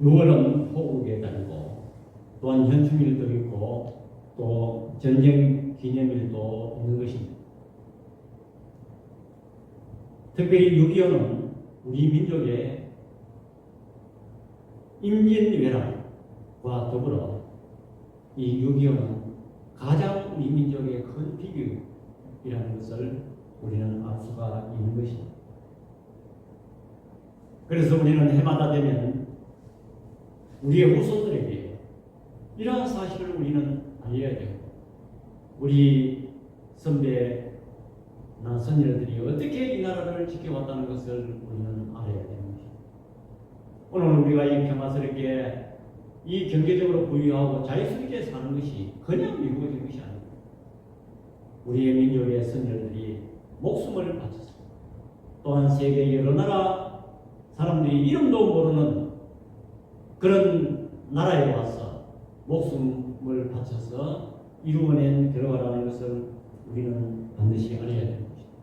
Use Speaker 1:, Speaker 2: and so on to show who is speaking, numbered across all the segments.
Speaker 1: 6월은 호국의 달이고 또한 현충일도 있고 또 전쟁 기념일도 있는 것입니다. 특별히 6.25는 우리 민족의 임진왜란과 더불어 이 6.25는 가장 우리 민족의 큰 비극이라는 것을 우리는 알 수가 있는 것입니다. 그래서 우리는 해마다 되면 우리의 후손들에게 이러한 사실을 우리는 알려야 되고 우리 선배나 선녀들이 어떻게 이 나라를 지켜왔다는 것을 우리는 알아야 되는 것입니다. 오늘 우리가 이 평화스럽게 이 경제적으로 부유하고 자유스럽게 사는 것이 그냥 이루어진 것이 아닙니다. 우리의 민족의 선녀들이 목숨을 바쳐서 또한 세계 여러 나라 사람들이 이름도 모르는 그런 나라에 와서 목숨을 바쳐서 이루어낸 결과라는 것을 우리는 반드시 알아야 되는 것입니다.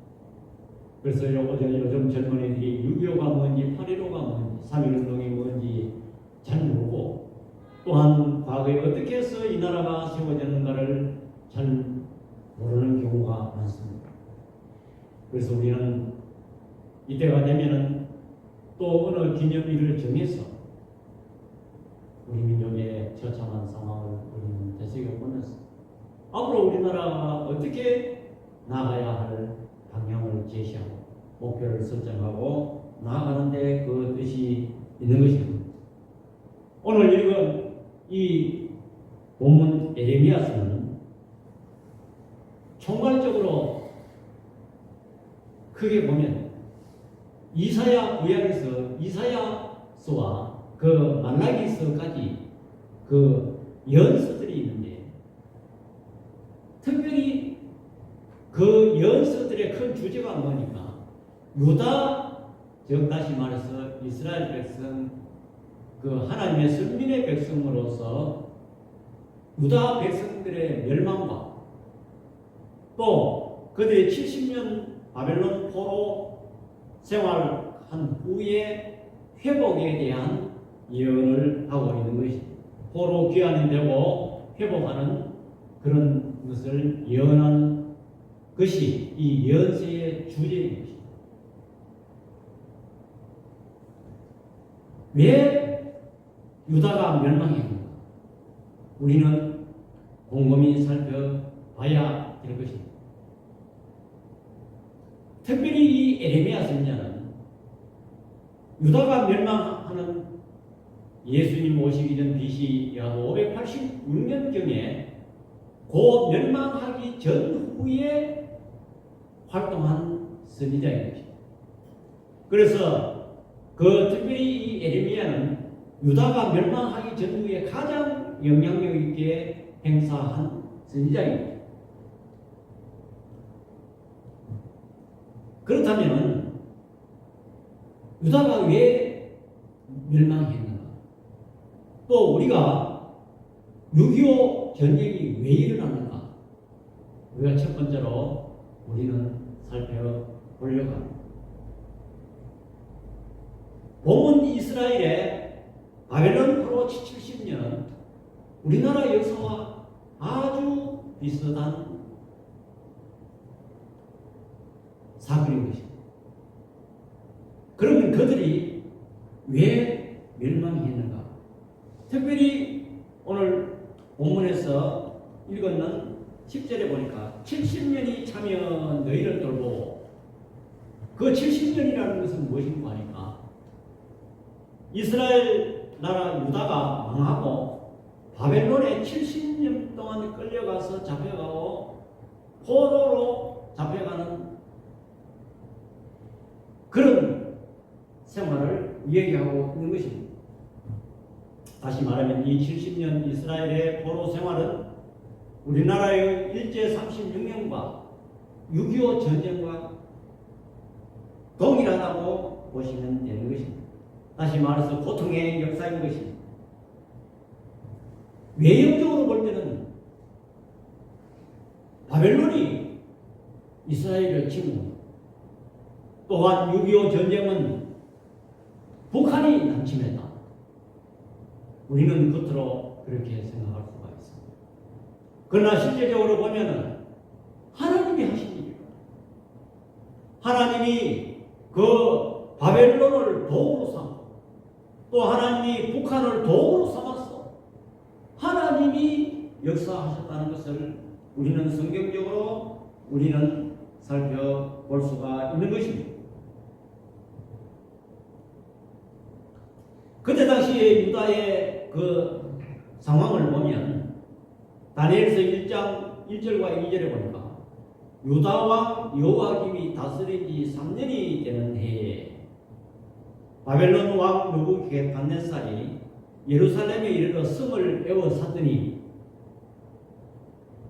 Speaker 1: 그래서 요즘 젊은이들이 6.25가 뭔지 8.15가 뭔지 3.1운동이 뭔지 잘 모르고 또한 과거에 어떻게 해서 이 나라가 세워졌는가를 잘 모르는 경우가 많습니다. 그래서 우리는 이때가 되면은 또 어느 기념일을 정해서 우리 민족의 처참한 상황을 우리는 되새겨보면서 앞으로 우리나라가 어떻게 나아가야 할 방향을 제시하고 목표를 설정하고 나아가는데 그 뜻이 있는 것입니다. 오늘 읽은 이 본문 에레미야서는 총괄적으로 크게 보면 이사야 구약에서 이사야서와 그 말라기서까지 그 연서들이 있는데 특별히 그 연서들의 큰 주제가 뭐니까 유다 즉 다시 말해서 이스라엘 백성 그 하나님의 선민의 백성으로서 유다 백성들의 멸망과 또 그들의 70년 바벨론 포로 생활한 후의 회복에 대한 예언을 하고 있는 것입니다. 포로 귀환이 되고 회복하는 그런 것을 예언한 것이 이 예언서의 주제인 것입니다. 왜 유다가 멸망했는가? 우리는 곰곰이 살펴봐야 될 것입니다. 특별히 이 에레미야 선지자는 유다가 멸망하는 예수님 오시기 전 BC 약 586년경에 그 멸망하기 전후에 활동한 선지자인 것입니다. 그래서 그 특별히 이 에레미야는 유다가 멸망하기 전후에 가장 영향력 있게 행사한 선지자입니다. 그렇다면 유다가 왜 멸망했는가? 또 우리가 6.25 전쟁이 왜 일어났는가? 우리가 첫 번째로 우리는 살펴보려고 합니다. 본문 이스라엘의 바벨론 포로 70년 우리나라 역사와 아주 비슷한 사건인 것입니다. 그러면 그들이 왜 멸망했는가? 특별히 오늘 본문에서 읽었는 10절에 보니까 70년이 차면 너희를 돌보고 그 70년이라는 것은 무엇인가 하니까 이스라엘 나라 유다가 망하고 바벨론에 70년 동안 끌려가서 잡혀가고 포로로 잡혀가는 그런 생활을 얘기하고 있는 것입니다. 다시 말하면 이 70년 이스라엘의 포로 생활은 우리나라의 일제 36년과 6.25 전쟁과 동일하다고 보시면 되는 것입니다. 다시 말해서 고통의 역사인 것입니다. 외형적으로 볼 때는 바벨론이 이스라엘을 침공, 또한 6.25 전쟁은 북한이 남침했다. 우리는 겉으로 그렇게 생각할 수가 있습니다. 그러나 실제적으로 보면은 하나님이 하신 일이에요. 하나님이 그 바벨론을 도구로 삼고 또 하나님이 북한을 도구로 삼았어. 하나님이 역사하셨다는 것을 우리는 성경적으로 우리는 살펴볼 수가 있는 것입니다. 그때 당시에 유다의 그 상황을 보면 다니엘서 1장 1절과 2절에 보니까 유다 왕 여호야김이 다스린 지 3년이 되는 해에 바벨론 왕 느부갓네살이 예루살렘에 이르러 성을 에워쌌더니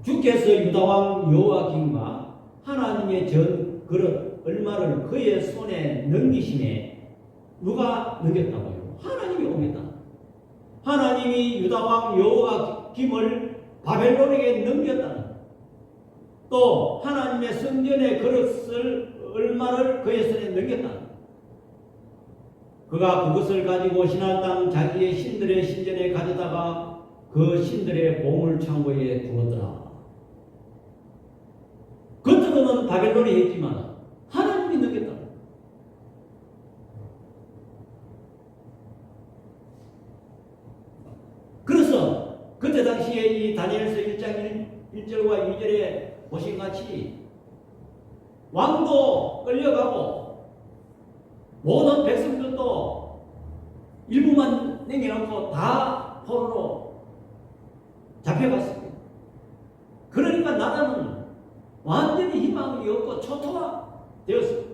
Speaker 1: 주께서 유다 왕 여호야김과 하나님의 전 그릇 얼마를 그의 손에 넘기심에 누가 넘겼다고요? 하나님이 옮겼다. 하나님이 유다 왕 여호야김을 바벨론에게 넘겼다. 또 하나님의 성전의 그릇을 얼마를 그의 손에 넘겼다. 그가 그것을 가지고 신할 땅 자기의 신들의 신전에 가져다가 그 신들의 보물 창고에 두었더라. 겉으로는 바벨론이 했지만 하나님이 넘겼다. 그래서 그때 당시에 이 다니엘서 1장 1절과 2절에 보신 같이 왕도 끌려가고 모든 백성들도 일부만 남겨놓고 다 포로로 잡혀갔습니다. 그러니까 나라는 완전히 희망이 없고 초토화되었습니다.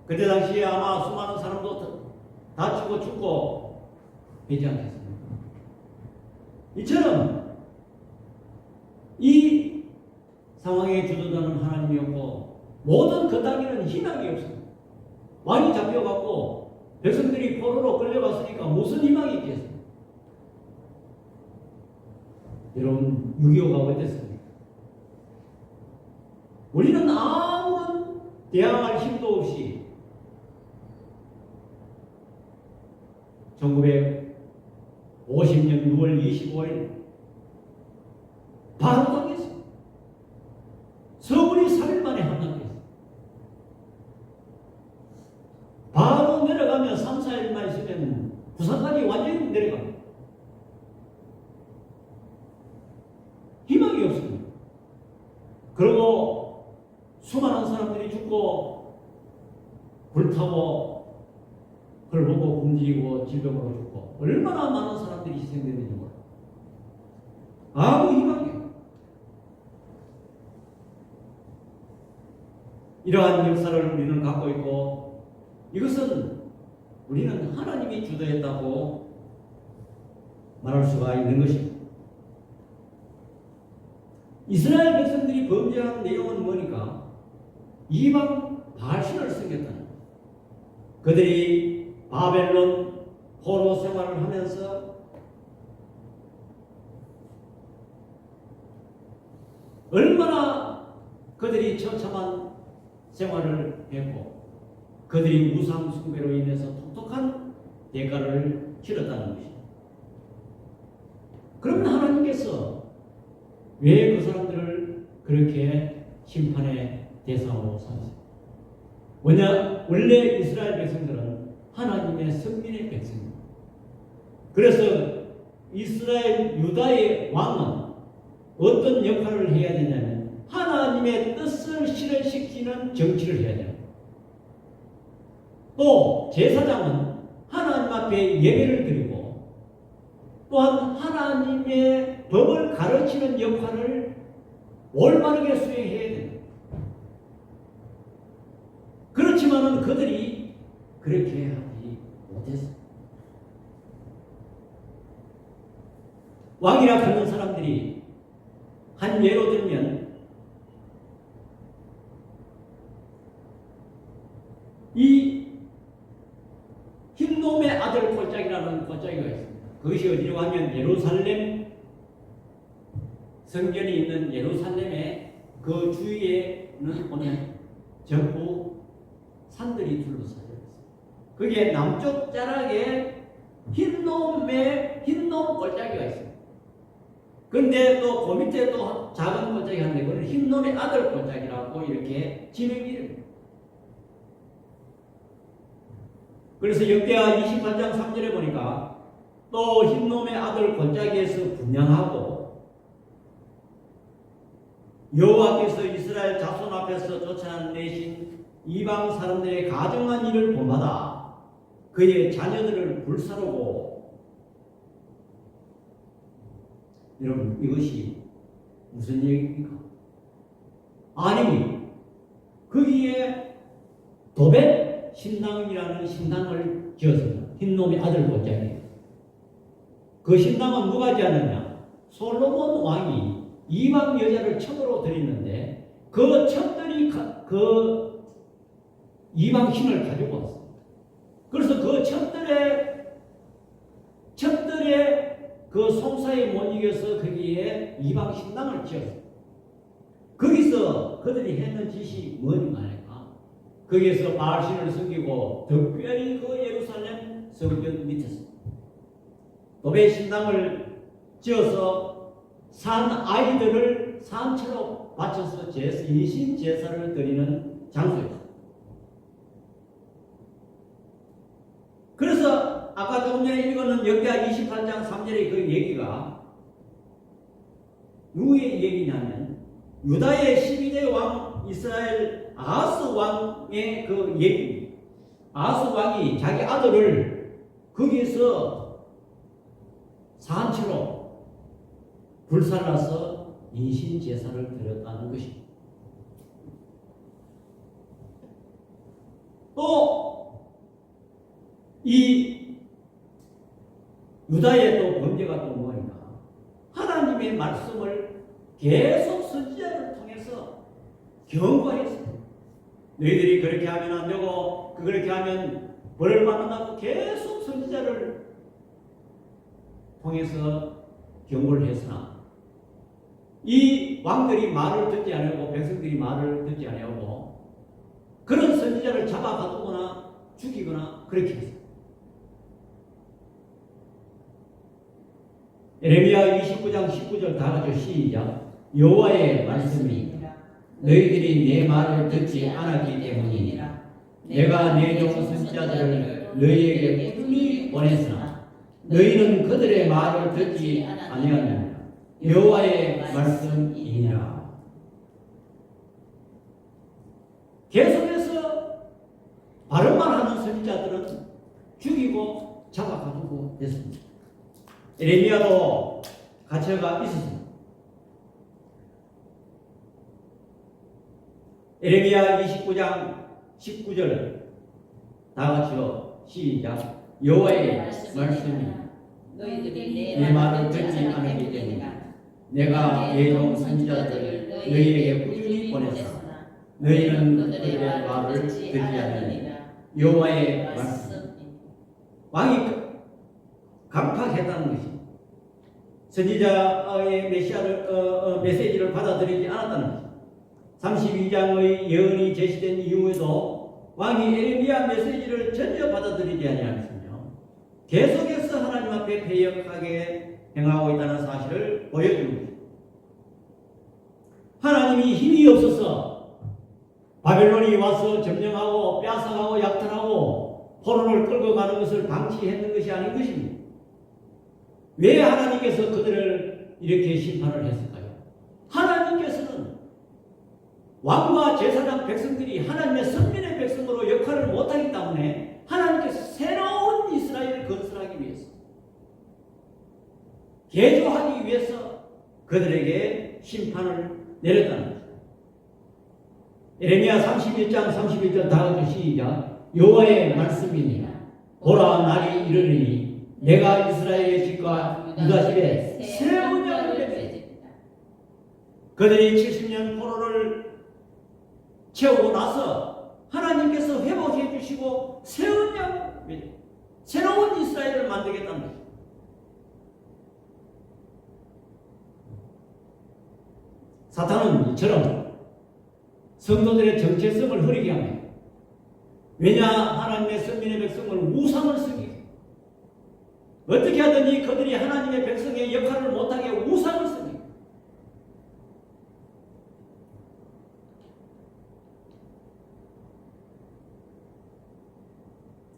Speaker 1: 그때 당시에 아마 수많은 사람도 다치고 죽고 되지 않겠습니까? 이처럼 이 상황에 주도자는 하나님이었고 모든 그 땅에는 희망이 없습니다. 왕이 잡혀갔고 백성들이 포로로 끌려갔으니까 무슨 희망이 있겠습니까? 여러분 6.25가 어땠습니까? 우리는 아무런 대항할 힘도 없이 1950년 6월 25일 바로 당했습니다. 서울이 3일 만에 함락했습니다. 바로 내려가면 3, 4일만 있으면 부산까지 완전히 내려갑니다. 희망이 없습니다. 그리고 수많은 사람들이 죽고 불타고 헐벗고 굶주리고 질병으로 죽고 얼마나 많은 사람들이 희생되는지 몰라요. 아무 희망이 없어요. 이러한 역사를 우리는 갖고 있고 이것은 우리는 하나님이 주도했다고 말할 수가 있는 것입니다. 이스라엘 백성들이 범죄한 내용은 뭐니까? 이방 바알신을 섬겼다는 거예요. 그들이 바벨론 포로 생활을 하면서 얼마나 그들이 처참한 생활을 했고 그들이 우상 숭배로 인해서 독특한 대가를 치렀다는 것입니다. 그러면 하나님께서 왜 그 사람들을 그렇게 심판의 대상으로 삼으세요? 원래 이스라엘 백성들은 하나님의 선민의 백성입니다. 그래서 이스라엘 유다의 왕은 어떤 역할을 해야 되냐면 하나님의 뜻을 실현시키는 정치를 해야 돼요. 또 제사장은 하나님 앞에 예배를 드리고 또한 하나님의 법을 가르치는 역할을 올바르게 수행해야 됩니다. 그렇지만은 그들이 그렇게 하지 못했어요. 왕이라 하는 사람들이 한 예로 들면 이 흰놈의 아들 골짜기라는 골짜기가 있습니다. 그것이 어디로 하면 예루살렘 성전이 있는 예루살렘의 그 주위에는 보면 전부 산들이 둘러싸여 있습니다. 그게 남쪽 자락에 흰놈 골짜기가 있어요. 근데 또 그 밑에 또 작은 골짜기 한데 그걸 흰놈의 아들 골짜기라고 이렇게 지명 이름이에요. 그래서 역대하 28장 3절에 보니까 또 흰놈의 아들 골짜기에서 분양하고 여호와께서 이스라엘 자손 앞에서 쫓아내신 이방 사람들의 가정한 일을 본받아 그의 자녀들을 불사르고. 여러분, 이것이 무슨 얘기입니까? 아니, 거기에 도벳 신당이라는 신당을 지었습니다. 흰놈의 아들 골짜기예요. 그 신당은 누가 지었느냐? 솔로몬 왕이 이방 여자를 첩으로 들였는데 그 첩들이 그 이방 신을 가지고 왔어요. 그래서 그 첩들의 그 송사에 못 이겨서 거기에 이방 신당을 지었어요. 거기서 그들이 했는 짓이 뭐니까 하니까 거기에서 바알신을 섬기고 특별히 그 예루살렘 성전 밑에서 도벳 신당을 지어서 산 아이들을 산채로 바쳐서 인신 제사를 드리는 장소였어요. 그래서 아까 조금 전에 읽었는 역대하 28장 3절의 그 얘기가 누구의 얘기냐면 유다의 12대 왕 이스라엘 아하스 왕의 그 얘기. 아하스 왕이 자기 아들을 거기에서 산채로 불살라서 인신 제사를 드렸다는 것입니다. 또 이 유다의 또 범죄가 또 뭐니까 하나님의 말씀을 계속 선지자를 통해서 경고했어요. 너희들이 그렇게 하면 안 되고 그렇게 하면 벌을 받는다고 계속 선지자를 통해서 경고를 했으나 이 왕들이 말을 듣지 않고 백성들이 말을 듣지 않고 그런 선지자를 잡아가두거나 죽이거나 그렇게 했어요. 예레미야 29장 19절 다 같이 시작. 여호와의 말씀이 너희들이 내 말을 듣지 않았기 때문이니라. 내가 내 종 선지자들을 너희에게 꾸준히 보냈으나 너희는 그들의 말을 듣지 아니하느니라. 여호와의 말씀이니라. 계속해서 바른말 하는 선지자들은 죽이고 잡아가지고 됐습니다. 예레미야도 갇혀가 있었습니다. 예레미야 29장 19절 다 같이요 시작. 여호와의 말씀이
Speaker 2: 너희들이
Speaker 1: 내 말을 듣지 않았기 때문에 내가 내 종 선지자들을 너희에게 꾸준히 보냈으나 너희는 그들의 말을 듣지 않으니라. 여호와의 말씀. 왕이 강팍했다는 것이 선지자의 메시지를 받아들이지 않았다는 것이 32장의 예언이 제시된 이후에도 왕이 예레미야 메시지를 전혀 받아들이지 아니하였으며 계속해서 하나님 앞에 패역하게 행하고 있다는 사실을 보여주는 것입니다. 하나님이 힘이 없어서 바벨론이 와서 점령하고 빼앗아가고 약탈하고 포로를 끌고 가는 것을 방치했는 것이 아닌 것입니다. 왜 하나님께서 그들을 이렇게 심판을 했을까요? 하나님께서는 왕과 제사장 백성들이 하나님의 선민의 백성으로 역할을 못하기 때문에 하나님께서 새로운 이스라엘을 건설하기 위해서 개조하기 위해서 그들에게 심판을 내렸다는 것입니다. 예레미야 31장 31절 다 같이 시작. 여호와의 말씀이니라. 보라 날이 이르리니 내가 이스라엘의 집과 유다 집에 새 언약을 맺으리라. 그들이 70년 포로를 채우고 나서 하나님께서 회복해 주시고 새 언약, 새로운 이스라엘을 만들겠다는 것입니다. 사탄은 이처럼 성도들의 정체성을 흐리게 합니다. 왜냐? 하나님의 선민의 백성을 우상을 쓰기. 어떻게 하든지 그들이 하나님의 백성의 역할을 못하게 우상을 씁니다.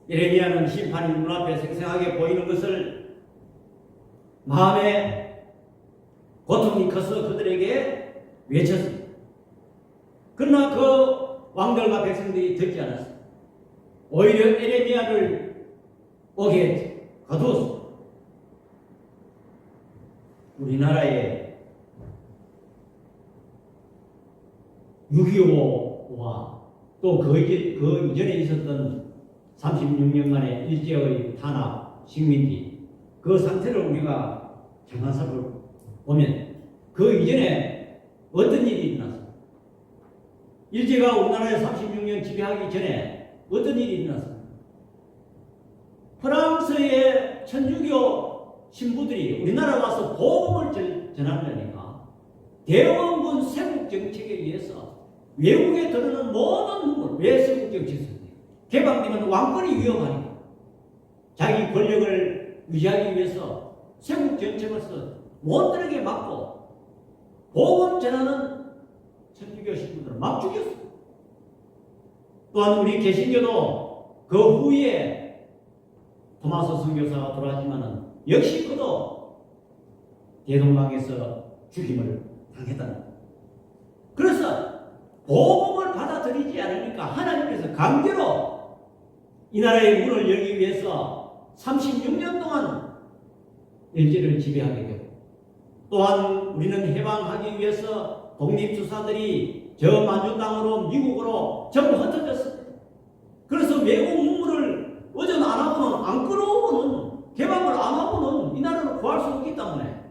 Speaker 1: 예레미야는 심판이 눈앞에 생생하게 보이는 것을 마음에 고통이 커서 그들에게 외쳤습니다. 그러나 그 왕들과 백성들이 듣지 않았습니다. 오히려 예레미야를 옥에 가두었습니다. 우리나라에 6.25와 또 그 이전에 있었던 36년간의 일제의 탄압, 식민지 그 상태를 우리가 잠깐 살펴보면 그 이전에 어떤 일이 일어났습니까? 일제가 우리나라에 36년 지배하기 전에 어떤 일이 일어났습니까? 프랑스의 천주교 신부들이 우리나라 와서 복음을 전하려니까 대원군 세국 정책에 의해서 외국에 들어오는 모든 눈물, 왜 세국 정책이 개방되면 왕권이 위험하니까 자기 권력을 유지하기 위해서 세국 정책으로서 못 들게 막고 복음 전하는 천주교 신부들을 막 죽였어. 또한 우리 개신교도 그 후에 토마스 선교사가 돌아왔지만은 역시 그도 대동강에서 죽임을 당했다. 그래서 복음을 받아들이지 않으니까 하나님께서 강제로 이 나라의 문을 열기 위해서 36년 동안 일제를 지배하게 되고, 또한 우리는 해방하기 위해서 독립투사들이 저 만주 땅으로 미국으로 전부 흩어졌습니다. 그래서 외국 문물을 의존 안 하고는, 안 끌어오고는, 개방을 안 하고는 이 나라를 구할 수 없기 때문에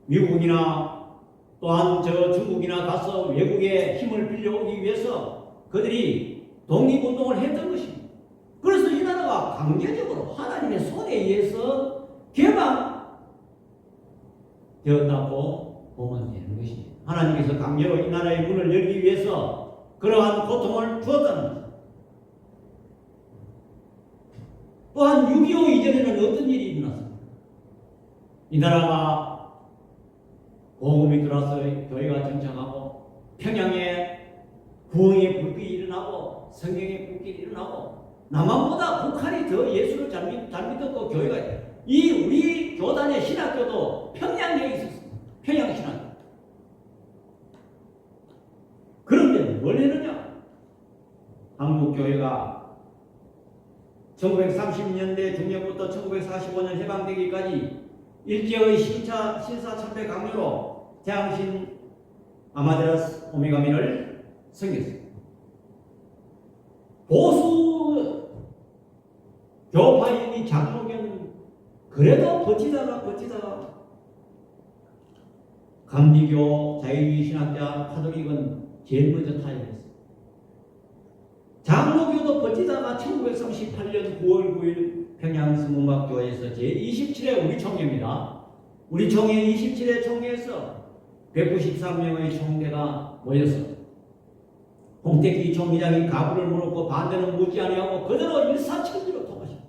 Speaker 1: 미국이나 또한 저 중국이나 가서 외국의 힘을 빌려오기 위해서 그들이 독립운동을 했던 것입니다. 그래서 이 나라가 강제적으로 하나님의 손에 의해서 개방되었다고 보면 되는 것입니다. 하나님께서 강제로 이 나라의 문을 열기 위해서 그러한 고통을 주었다는 것입니다. 또한 6.25 이전에는 어떤 일이 일어났습니까? 이 나라가 복음이 들어와서 교회가 정착하고 평양에 부흥의 불길이 일어나고 성경의 불길이 일어나고 남한보다 북한이 더 예수를 잘 믿었고 교회가 우리 교단의 신학교도 평양에 있었습니다. 평양신학교. 그런데 뭘 했느냐? 한국교회가 1930년대 중년부터 1945년 해방되기까지 일제의 신사참배 강요로 태양신 아마데라스 오메가민을 섬겼습니다. 보수 교파인이 장로교는 그래도 버티다가 감리교, 자유주의 신학자, 카톨릭은 제일 먼저 타협했습니다. 장로교도 버티다가 1938년 9월 9일 평양 성문학교에서 제27회 우리 총회입니다. 우리 총회 27회 총회에서 193명의 총대가 모여서 홍택기 총리장이 가부를 물었고 반대는 묻지 아니하고 그대로 일사천리로 통하십니다.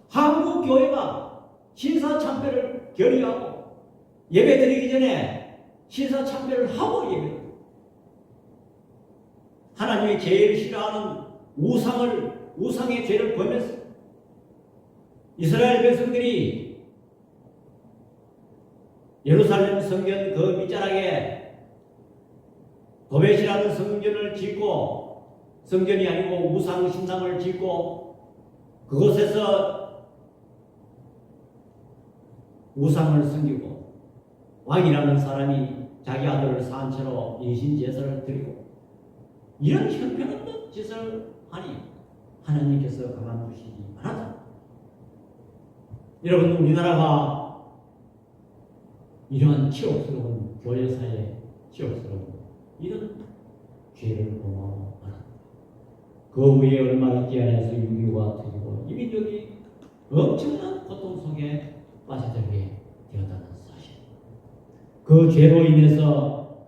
Speaker 1: 한국교회가 신사참배를 결의하고 예배드리기 전에 신사참배를 하고 예배를 하나님이 제일 싫어하는 우상의 죄를 범했습니다. 이스라엘 백성들이 예루살렘 성전 그 밑자락에 도벳이라는 성전을 짓고, 성전이 아니고 우상 신상을 짓고 그곳에서 우상을 섬기고 왕이라는 사람이 자기 아들을 산 채로 인신 제사를 드리고 이런 형편없는 짓을 하니 하나님께서 가만두시지 않았다. 여러분, 우리나라가 이러한 치욕스러운 교회사의 치욕스러운 이런 죄를 범하고 말았다. 그 후에 얼마 있지 않아서 6.25가 터지고 이 민족이 엄청난 고통 속에 빠져들게 되었다는 사실. 그 죄로 인해서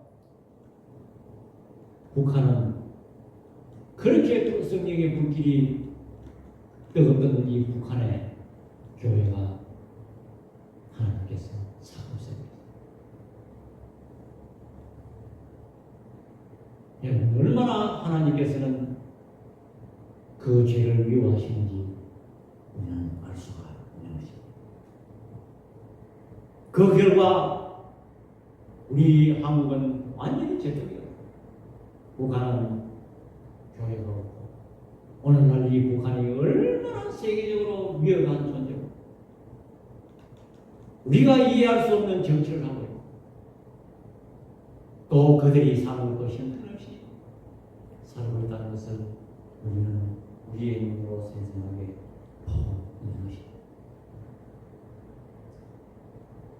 Speaker 1: 북한은 그렇게 또 성령의 불길이 뜨겁던 이 북한의 교회가 하나님께서 사고했습니다. 여러분, 얼마나 하나님께서는 그 죄를 미워하시는지 우리는 알 수가 있는 것입니다. 그 결과 우리 한국은 완전히 제독이에요. 북한은 교회가 없고, 오늘날 이 북한이 얼마나 세계적으로 위험한 존재고, 우리가 이해할 수 없는 정치를 하고 있고, 또 그들이 사는 것도 형편없이 살고 있다는 것을 우리는 우리의 눈으로 생생하게 보고 있는 것입니다.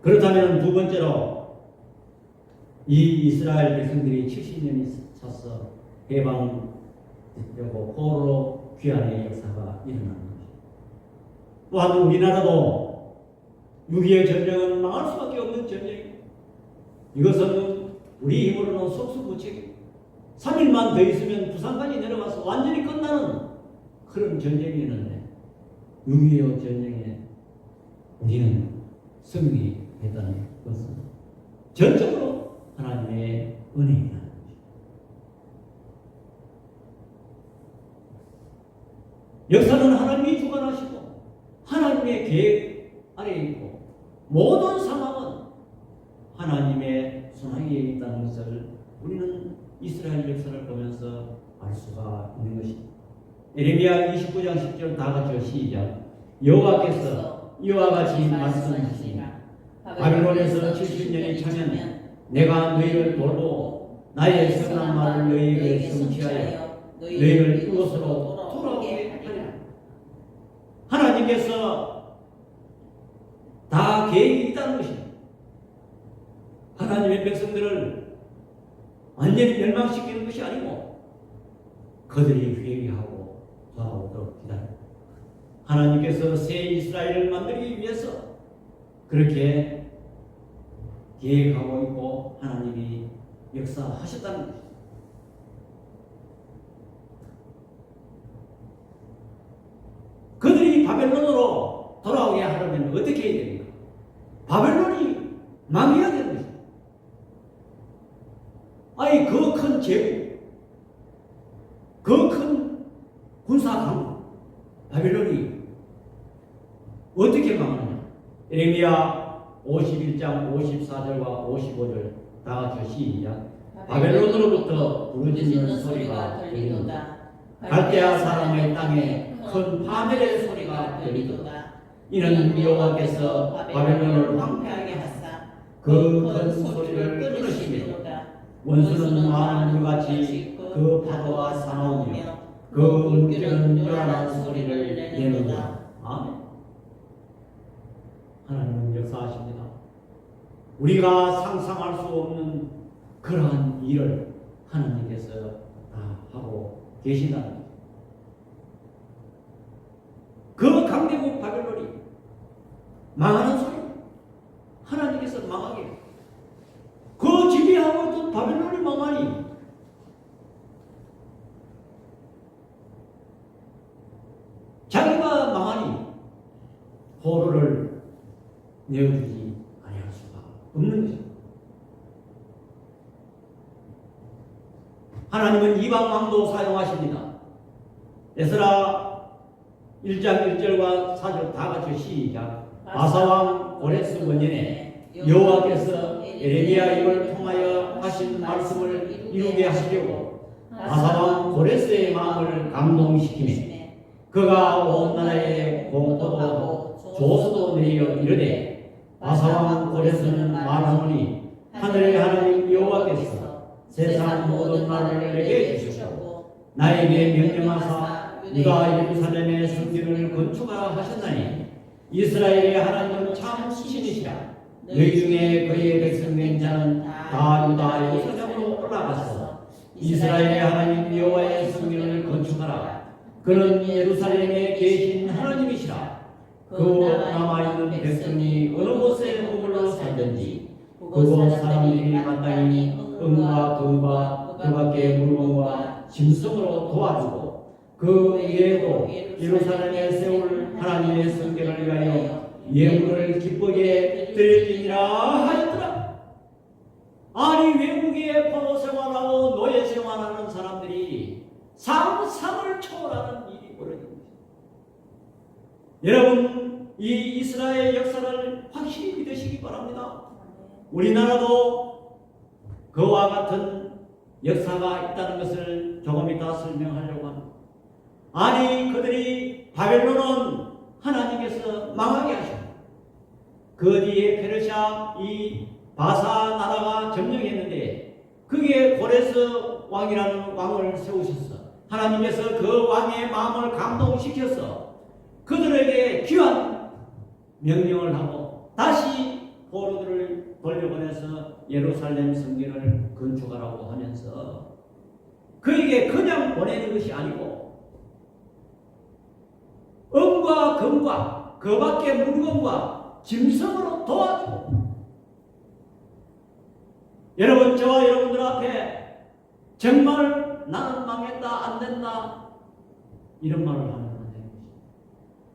Speaker 1: 그렇다면 두 번째로 이 이스라엘 백성들이 70년이 차서 해방되고 포로로 귀환의 역사가 일어나는 것입니다. 또한 우리나라도 6.25 전쟁은 망할 수밖에 없는 전쟁입니다. 이것은 우리 힘으로는 속수무책입니다. 3일만 더 있으면 부산까지 내려가서 완전히 끝나는 그런 전쟁이었는데 6.25 전쟁에 우리는 승리 했다는 것은 전적으로 하나님의 은혜이라는 것입니다. 역사는 하나님이 주관하시고 하나님의 계획 아래에 있고 모든 상황은 하나님의 손아귀에 있다는 것을 우리는 이스라엘 역사를 보면서 알 수가 있는 것입니다. 에레미야 29장 10절 다 같이 시작. 여호와께서 이와 같이 말씀하시니라. 바벨론에서 70년이 차면 내가 너희를 돌보고 나의 선한 말을 너희에게 성취하여 너희를 이곳으로 돌아오게 하리라. 하나님께서 다 계획이 있다는 것입니다. 하나님의 백성들을 완전히 멸망시키는 것이 아니고 그들이 회개하고 돌아오도록 기다립니다. 하나님께서 새 이스라엘을 만들기 위해서 그렇게 계획하고 있고 하나님이 역사하셨다는 것입니다. 그들이 바벨론으로 돌아오게 하려면 어떻게 해야 됩니까? 바벨론이 망해야 되는 것입니다. 아니 그 큰 제국, 그 큰 군사 강국 바벨론이 어떻게 망하느냐? 에레미야 51장 54절과 55절 다 같이 시작. 바벨론으로부터 부르짖는 소리가 들리도다. 갈대아 사람의 땅에 큰 파멸의 소리가 들리도다. 이는 여호와께서 바벨론을 황폐하게 하사 그 큰 소리를 끊으시리로다. 원수는 많은 물같이 그 파도가 사나우며 그 물결은 요란한 소리를 내는도다. 아멘. 하나님은 역사하십니다. 우리가 상상할 수 없는 그러한 일을 하나님께서 다 하고 계신다는 거죠. 그 강대국 바벨론이 망하는 소리, 하나님께서 망하게, 그 지배하고 있던 바벨론이 망하니 자기가 망하니 포로를 내어주지 아니할 수가 없는 것입니다. 하나님은 이방 왕도 사용하십니다. 에스라 1장 1절과 4절 다 같이 시작. 바사왕 고레스 원년에 여호와께서 에레미야 입을 통하여 하신 말씀을 이루게 하시려고 바사왕 고레스의 마음을 감동시키며 그가 온 나라에 공포도 조서도 내려 이르되 바사왕 고레스는 말하노니 하늘의 하나님 여호와께서 세상 모든 말을 내게 주셨고 나에게 명령하사 유다 예루살렘의 성전을 건축하라 하셨나니 이스라엘의 하나님은 참 신이시라. 너희 중에 그의 백성된 자는 다 유다 예루살렘으로 올라가서 이스라엘의 하나님 여호와의 성전을 건축하라. 그는 예루살렘에 계신 하나님이시라. 그 남아있는 백성이 어느 곳에 머물러 살든지 그곳 사람들이 마땅히 은과 금과 그 밖의 물건과 짐승으로 도와주고 그 외에도 예루살렘에 세울 하나님의 성전을 위하여 예물을 기쁘게 드리니라 하였더라. 아니 외국에 포로 생활하고 노예 생활하는 사람들이 상상을 초월하는 일이 벌어진 것입니다. 여러분 이 이스라엘 역사를 확실히 믿으시기 바랍니다. 우리나라도 그와 같은 역사가 있다는 것을 조금 이따 설명하려고 합니다. 아니 그들이 바벨론은 하나님께서 망하게 하셨고 그 뒤에 페르시아 이 바사 나라가 점령했는데 그게 고레스 왕이라는 왕을 세우셨어. 하나님께서 그 왕의 마음을 감동시켜서 그들에게 귀한 명령을 하고 다시 포로들을 돌려보내서 예루살렘 성전을 건축하라고 하면서 그에게 그냥 보내는 것이 아니고 은과 금과 그 밖의 물건과 짐승으로 도와주고 여러분 저와 여러분들 앞에 정말 나는 망했다 안 된다 이런 말을 하면 안 되는 것입니다.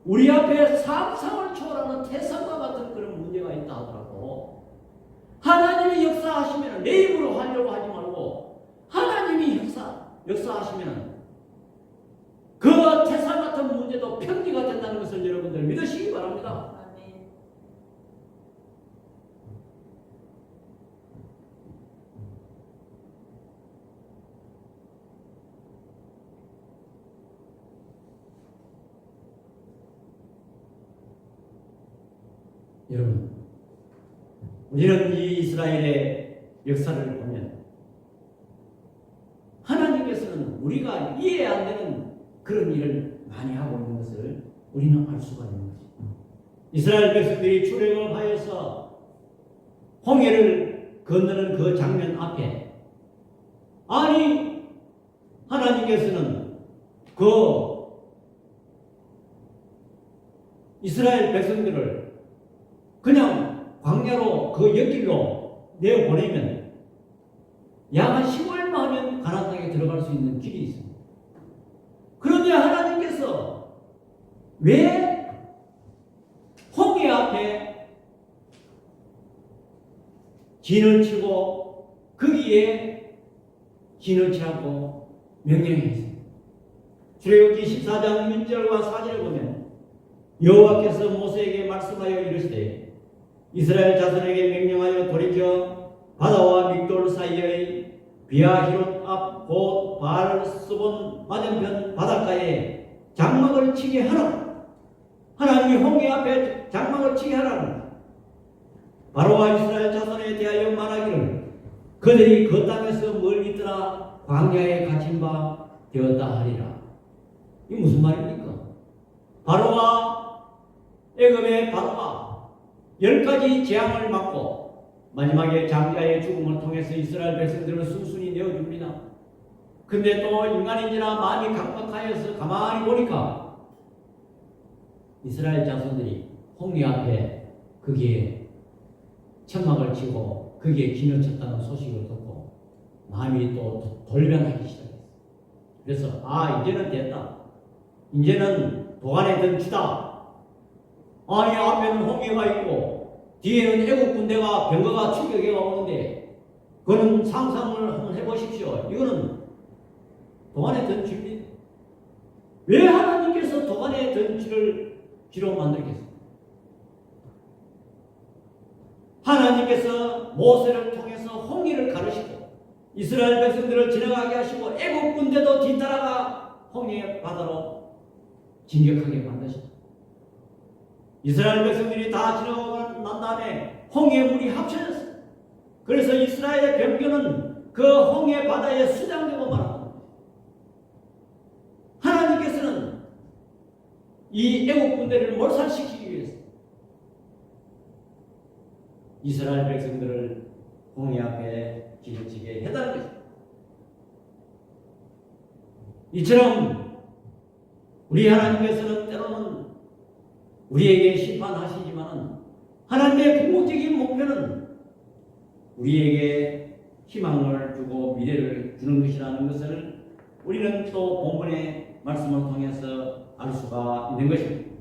Speaker 1: 우리 앞에 상상을 초월하는 태산과 같은 그런 문제가 있다 하더라도 하나님이 역사하시면 내 입으로 하려고 하지 말고 하나님이 역사하시면 그 태산 같은 문제도 편리가 된다는 것을 여러분들 믿으시기 바랍니다. 여러분, 우리는 이 이스라엘의 역사를 보면 하나님께서는 우리가 이해 안 되는 그런 일을 많이 하고 있는 것을 우리는 알 수가 있는 것입니다. 이스라엘 백성들이 출애굽하여서 홍해를 건너는 그 장면 앞에 아니 하나님께서는 그 이스라엘 백성들을 그냥 광야로 그 옆길로 내어보내면 약 한 15일만 하면 가나안 땅에 들어갈 수 있는 길이 있습니다. 그런데 하나님께서 왜 홍해 앞에 진을 치고 거기에 진을 치라고 명령했습니다. 출애굽기 14장 1절과 4절을 보면 여호와께서 모세에게 말씀하여 이르시되 이스라엘 자손에게 명령하여 돌이켜 바다와 믹돌 사이의 비아히롯 앞 곧 바알스본 맞은편 바닷가에 장막을 치게 하라. 하나님이 홍해 앞에 장막을 치게 하라는 바로와 이스라엘 자손에 대하여 말하기를 그들이 그 땅에서 멀리 떠나 광야에 갇힌 바 되었다 하리라. 이게 무슨 말입니까? 바로와 애굽의 바로가 10가지 재앙을 맞고 마지막에 장자의 죽음을 통해서 이스라엘 백성들을 순순히 내어줍니다. 근데 또 인간인지라 마음이 각박하여서 가만히 보니까 이스라엘 자손들이 홍해 앞에 거기에 천막을 치고 거기에 기념 쳤다는 소식을 듣고 마음이 또 돌변하기 시작했어요. 그래서 이제는 됐다. 이제는 도안의 든치다. 아니 앞에는 홍해가 있고 뒤에는 애국 군대가 병거가 추격해 오는데 그거는 상상을 한번 해보십시오. 이거는 도안의 든치입니다. 왜 하나님께서 도안의 든치를 지로 만들겠습니까? 하나님께서 모세를 통해서 홍해를 가르시고 이스라엘 백성들을 지나가게 하시고 애국 군대도 뒤따라가 홍해 바다로 진격하게 만드셨다. 이스라엘 백성들이 다 지나가고 난 다음에 홍해 물이 합쳐졌어요. 그래서 이스라엘의 병거는 그 홍해 바다에 수장되고 말합니다. 하나님께서는 이 애국 군대를 몰살시키기 위해서 이스라엘 백성들을 홍해 앞에 기름지게 해달라는 것입니다. 이처럼 우리 하나님께서는 때로는 우리에게 심판하시지만 하나님의 궁극적인 목표는 우리에게 희망을 주고 미래를 주는 것이라는 것을 우리는 또 본문에 말씀을 통해서 알 수가 있는 것입니다.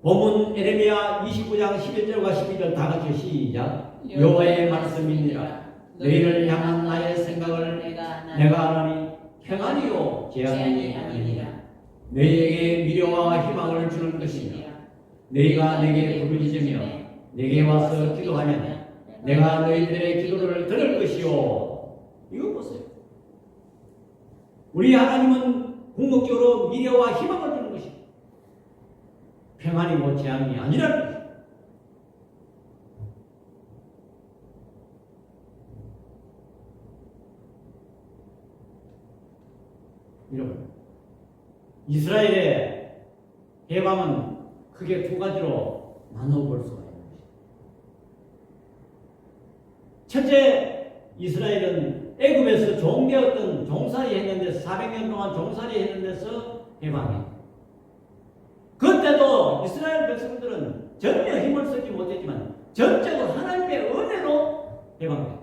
Speaker 1: 본문 에레미야 29장 11절과 12절 다 같이 시작. 여호와의 말씀이니라. 너희를 향한 나의 생각을 내가 하나니 평안이요 재앙이 아니니라. 너희에게 미래와 희망을 주는 것이며 너희가 내게 부르짖으며 내게 와서 기도하면 내가 너희들의 기도를 들을 것이요. 이거 보세요. 우리 하나님은 궁극적으로 미래와 희망을 주는 것입니다. 평안이고 재앙이 아니라는 것입니다. 여러분, 이스라엘의 해방은 크게 두 가지로 나눠볼 수가 있는 것입니다. 첫째, 이스라엘은 애굽에서 종되었던 종살이 했는 데서 400년 동안 종살이 했는 데서 해방해. 그때도 이스라엘 백성들은 전혀 힘을 쓰지 못했지만 전적으로 하나님의 은혜로 해방돼.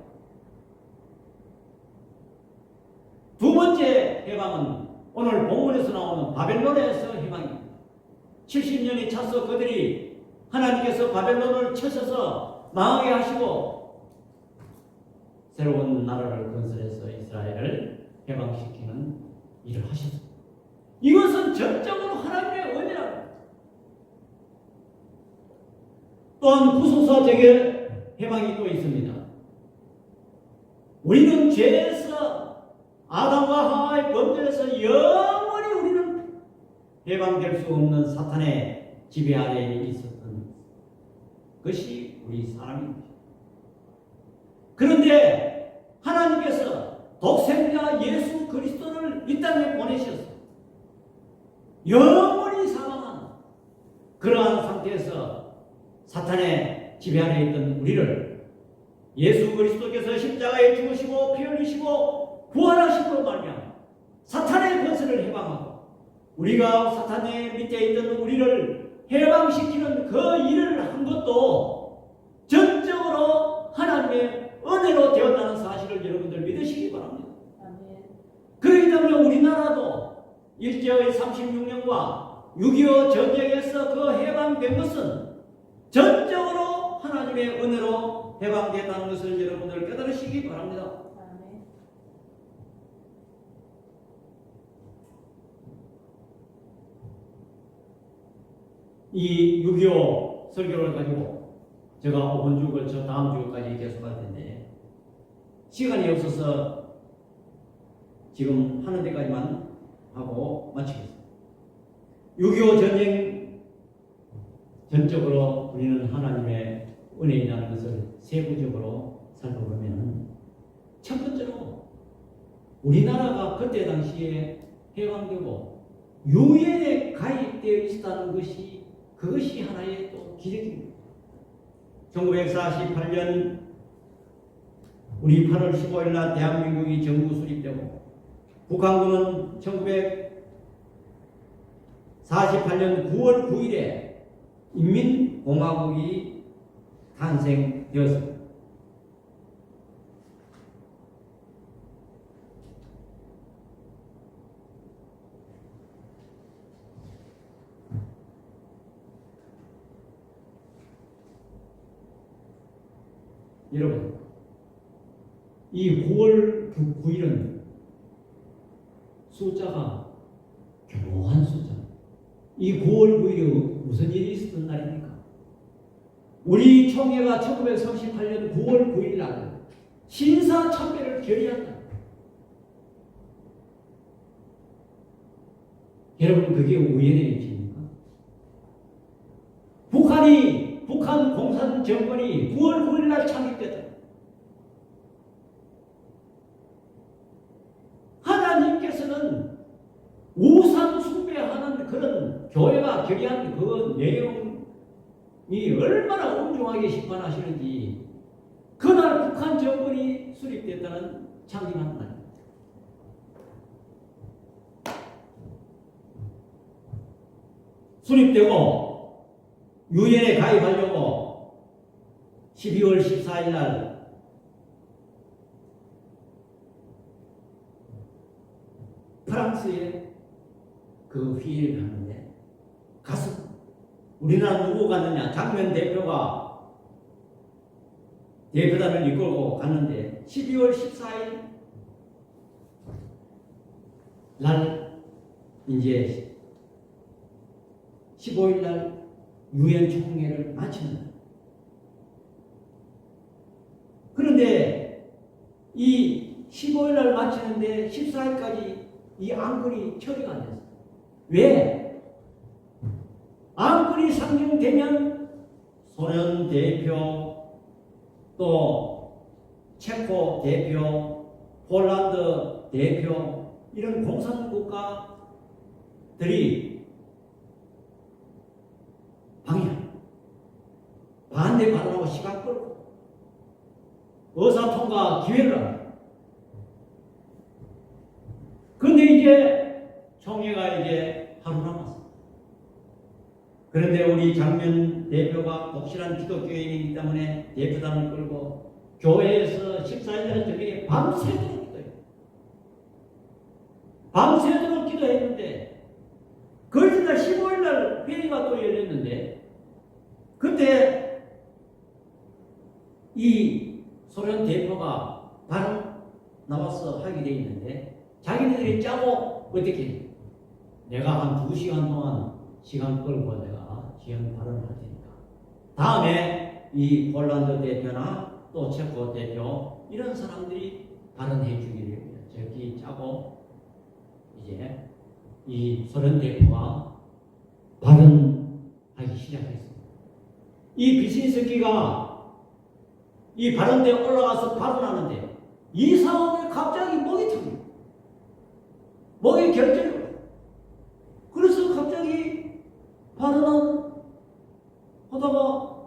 Speaker 1: 두 번째 해방은 오늘 본문에서 나오는 바벨론에서 해방입니다. 70년이 차서 그들이 하나님께서 바벨론을 쳐셔서 망하게 하시고 새로운 나라를 건설해서 이스라엘을 해방시키는 일을 하셨습니다. 이것은 전적으로 하나님의 은혜라고. 또한 구속사적의 해방이 또 있습니다. 우리는 죄에서 아담과 하와의 범죄에서 영원히 우리는 해방될 수 없는 사탄의 지배 아래에 있었던 것이 우리 사람입니다. 그런데 하나님께서 독생자 예수 그리스도를 이 땅에 보내셔서 영원히 사망한 그러한 상태에서 사탄의 지배 아래에 있던 우리를 예수 그리스도께서 십자가에 죽으시고 피 흘리시고 부활하심으로 말미암아 사탄의 권세를 해방하고 우리가 사탄의 밑에 있던 우리를 해방시키는 그 일을 한 것도 전적으로 하나님의 은혜로 되었다는 사실을 여러분들 믿으시기 바랍니다. 그렇기 때문에 우리나라도 일제의 36년과 6.25 전쟁에서 그 해방된 것은 전적으로 하나님의 은혜로 해방됐다는 것을 여러분들 깨달으시기 바랍니다. 이 6.25 설교를 가지고 제가 5번 주 걸쳐 다음 주까지 계속할 텐데 시간이 없어서 지금 하는 데까지만 하고 마치겠습니다. 6.25 전쟁 전적으로 우리는 하나님의 은혜라는 것을 세부적으로 살펴보면 첫 번째로 우리나라가 그때 당시에 해방되고 유엔에 가입되어 있었다는 것이 그것이 하나의 또 기적입니다. 1948년 우리 8월 15일 날 대한민국이 정부 수립되고 북한군은 1948년 9월 9일에 인민공화국이 탄생되었습니다. 여러분, 이 9월 9일은 숫자가 교묘한 숫자. 이 9월 9일이 무슨 일이 있었던 날입니까? 우리 총회가 1938년 9월 9일 날 신사참배를 결의한다. 여러분, 그게 우연의 일입니까? 북한 공산 정권이 9월 9일 날 창립됐다. 하나님께서는 우상 숭배하는 그런 교회가 결의한 그 내용이 얼마나 엄중하게 심판하시는지 그날 북한 정권이 수립됐다는 창립한 날. 수립되고 유엔에 가입하려고 12월 14일 날 프랑스 그 회의를 가는데 가서 우리나라 누구 갔느냐? 장면 대표가 대표단을 이끌고 갔는데 12월 14일 날 이제 15일 날 유엔 총회를 마치는 거예요. 그런데 이 15일 날 마치는데 14일까지 이 안건이 처리가 안 됐어요. 왜? 안건이 상정되면 소련 대표, 또 체코 대표, 폴란드 대표 이런 공산국가들이 방해하고 반대 발언하고 시간 끌고 의사통과 기회를 합니다. 그런데 이제 총회가 이제 하루 남았습니다. 그런데 우리 장면 대표가 독실한 기독교인이기 때문에 대표단을 끌고 교회에서 14일날 저녁에 밤새도록 기도해요. 밤새도록 기도했는데 그 이튿날 15일날 회의가 또 열렸는데 그때 이 소련 대표가 발언 나와서 하게 돼 있는데 자기네들이 짜고 어떻게 해요? 내가 한 2시간 동안 시간 끌고 내가 지연 발언을 할 테니까 다음에 이 폴란드 대표나 또 체코 대표 이런 사람들이 발언해 주기를 저기 짜고 이제 이 소련 대표가 발언하기 시작했습니다. 이 비신스키가 이 발언대에 올라가서 발언하는데 이 상황에 갑자기 목이 탑니다. 목이 결절해요. 그래서 갑자기 발언을 하다가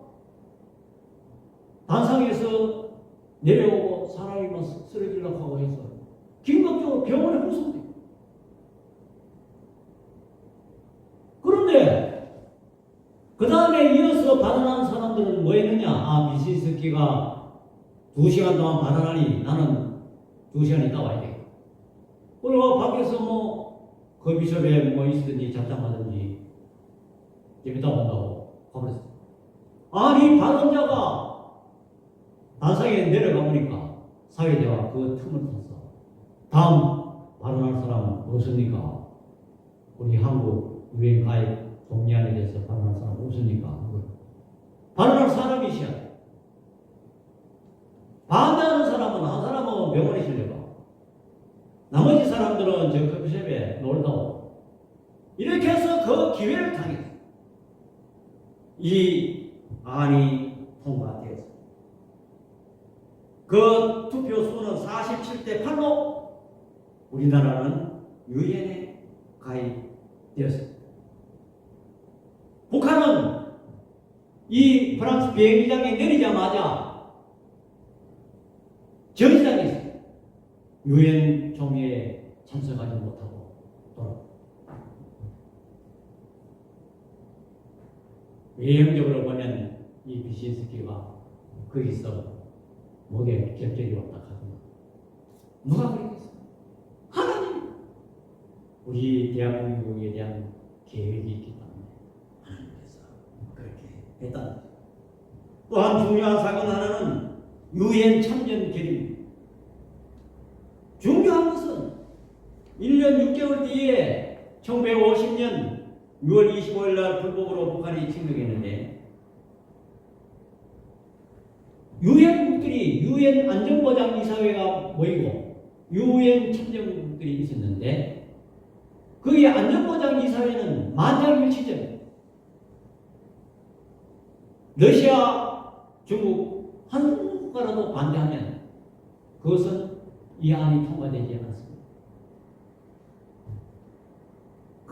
Speaker 1: 단상에서 내려오고 사람이 막 쓰러지려고 하고 해서 긴급적으로 병원에 후송돼요. 그런데 그 다음에 이어서 발언한 사람들은 뭐 했느냐? 아, 비신스키가 2시간 동안 발언하니 나는 2시간 있다 와야 돼. 그리고 밖에서 뭐 그 비숍에 뭐 있든지 잡담하든지 좀 이따 온다고 가버렸어. 아니 발언자가 단상에 내려가 보니까 사회대와 그 틈을 타서 다음 발언할 사람은 없습니까? 우리 한국 유엔 가입 동의안에 대해서 발언할 사람 없습니까? 발언할 사람이 있어야 돼. 반대하는 사람은 한 사람은 병원에 실려가. 나머지 사람들은 저 커피숍에 놀다 오고. 이렇게 해서 그 기회를 당했어. 이 안이 통과되었어. 그 투표수는 47대 8로 우리나라는 유엔에 가입되었습니다. 북한은 이 프랑스 비행기장에 내리자마자 정지당했어요. 유엔 총회에 참석하지 못하고 돌아왔어요. 외형적으로 보면 이 비신스키가 거기서 목에 결절이 왔다 하더라. 누가 그랬겠어요? 하나님! 우리 대한민국에 대한 계획이 있기 때문에 하나님께서 그렇게 했다. 또한 중요한 사건 하나는 유엔 참전 결의입니다. 중요한 것은 1년 6개월 뒤에 1950년 6월 25일 날 불법으로 북한이 침공했는데 유엔국들이 유엔 안전보장이사회가 모이고 유엔 참전국들이 있었는데 거기에 안전보장이사회는 만장일치전 러시아, 중국 한 국가라도 반대하면 그것은 이 안이 통과되지 않았습니다.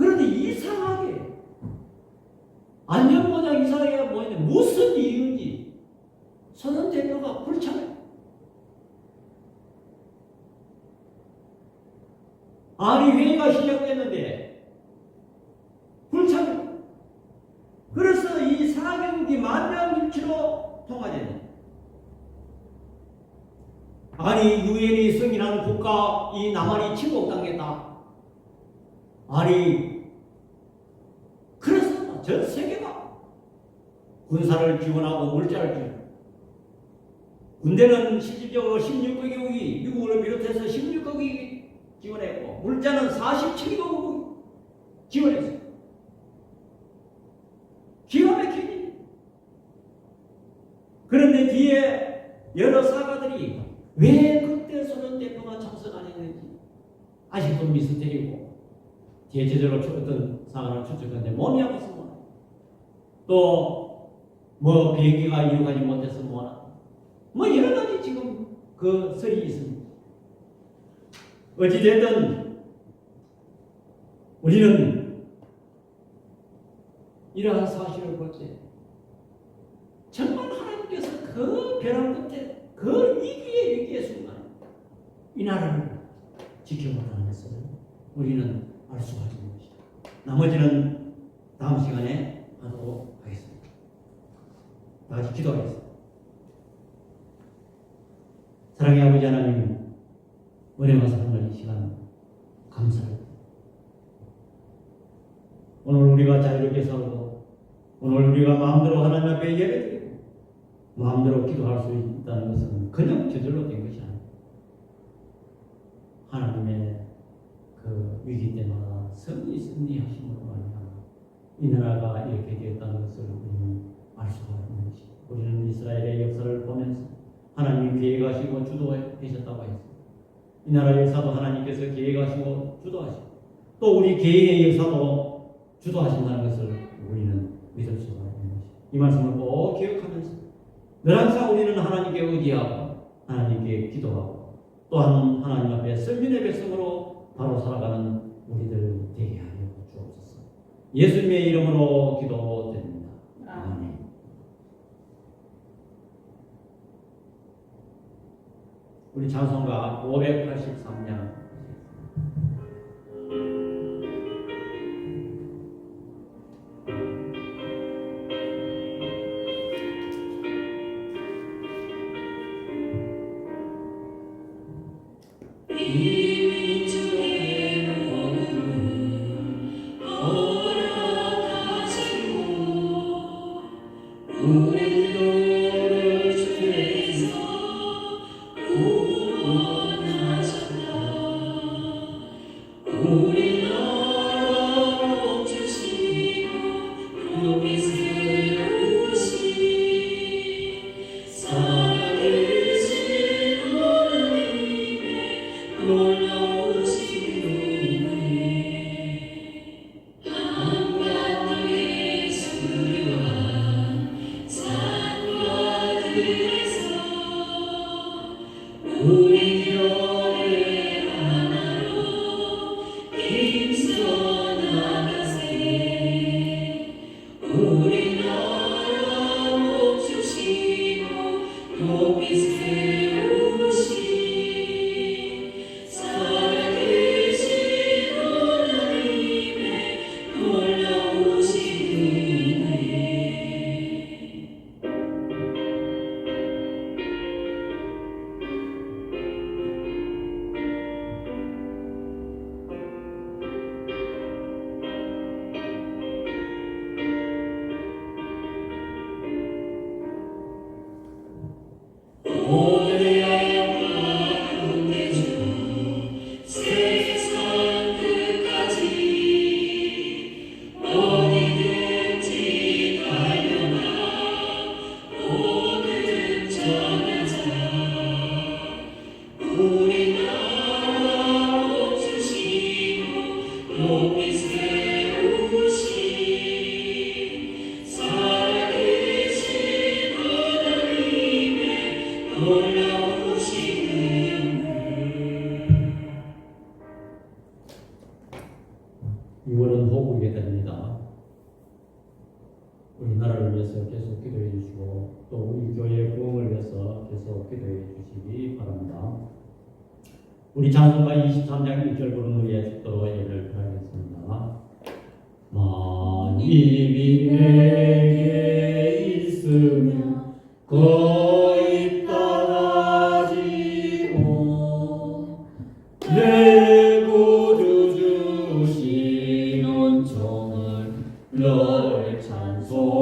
Speaker 1: 그런데 이상하게 안전보장이사회가 뭐냐면 무슨 이유인지 소련 대표가 불참해요. 아니 회의가 시작됐는데 불참해요. 그래서 이 4개국이 만장일치로 통과되는 아니 유엔이 승인한 국가 이 남한이 침공당했다. 아니 전 세계가 군사를 지원하고 물자를 지원. 군대는 실질적으로 16개국이 미국을 비롯해서 16개국이 지원했고 물자는 47개국이 지원했어요. 기가 막히지. 그런데 뒤에 여러 사가들이 왜 그때 소련 대표가 참석 안 했는지 아직도 미스터리고 대체적으로 어떤 사관을 추측하는데 몸이 아파서 또 뭐 비행기가 이륙하지 못해서 뭐 여러 가지 지금 그 설이 있습니다. 어찌됐든 우리는 이러한 사실을 볼 때 정말 하나님께서 그 벼랑 끝에 그 위기의 순간에 이 나라를 지켜보라는 것을 우리는 알 수가 있는 것이다. 나머지는 다음 시간에 하도록 하겠습니다. 다 같이 기도하겠습니다. 사랑의 아버지 하나님, 은혜와 사랑을 이 시간 감사합니다. 오늘 우리가 자유롭게 살고 오늘 우리가 마음대로 하나님 앞에 예배드리고 마음대로 기도할 수 있다는 것은 그냥 저절로 된 것이 아닙니다. 하나님의 그 위기 때마다 승리하심으로 말미암아 이 나라가 이렇게 되었다는 것을 우리는 알 수가 있는 것입니다. 우리는 이스라엘의 역사를 보면서 하나님 계획하시고 주도하셨다고 했습니다. 이 나라 역사도 하나님께서 계획하시고 주도하시고 또 우리 개인의 역사도 주도하신다는 것을 우리는 믿을 수가 있는 것입니다. 이 말씀을 꼭 기억하면서 늘 항상 우리는 하나님께 의지하고 하나님께 기도하고 또한 하나님 앞에 선민의 백성으로 바로 살아가는 우리들 되게 하여 주옵소서. 예수님의 이름으로 기도드립니다. 아멘. 우리 찬송가 583장 이번은 호국이 됩니다. 우리 나라를 위해서 계속 기도해 주시고 또 우리 교회 부흥을 위해서 계속 기도해 주시기 바랍니다. 우리 찬송가 23장 1절 부르는 위에 축도로 예배를 드리겠습니다. 만입이 내게 있으면 거의 따라지고 내 구주 주신 은총을 너를 찬송하겠네.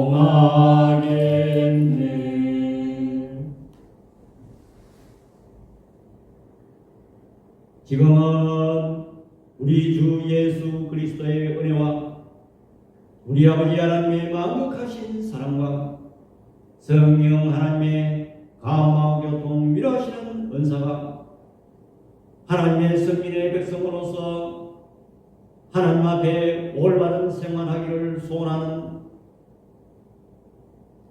Speaker 1: 지금은 우리 주 예수 그리스도의 은혜와 우리 아버지 하나님의 만극하신 사랑과 성령 하나님의 감화 교통 위로하시는 은사가 하나님의 성민의 백성으로서 하나님 앞에 올바른 생활하기를 소원하는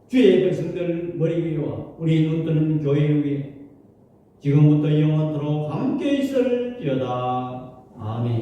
Speaker 1: 주의 백성들 머리 위와 우리 눈뜨는 교회 위에 지금부터 영원토록 함께 있을지어다. 아멘.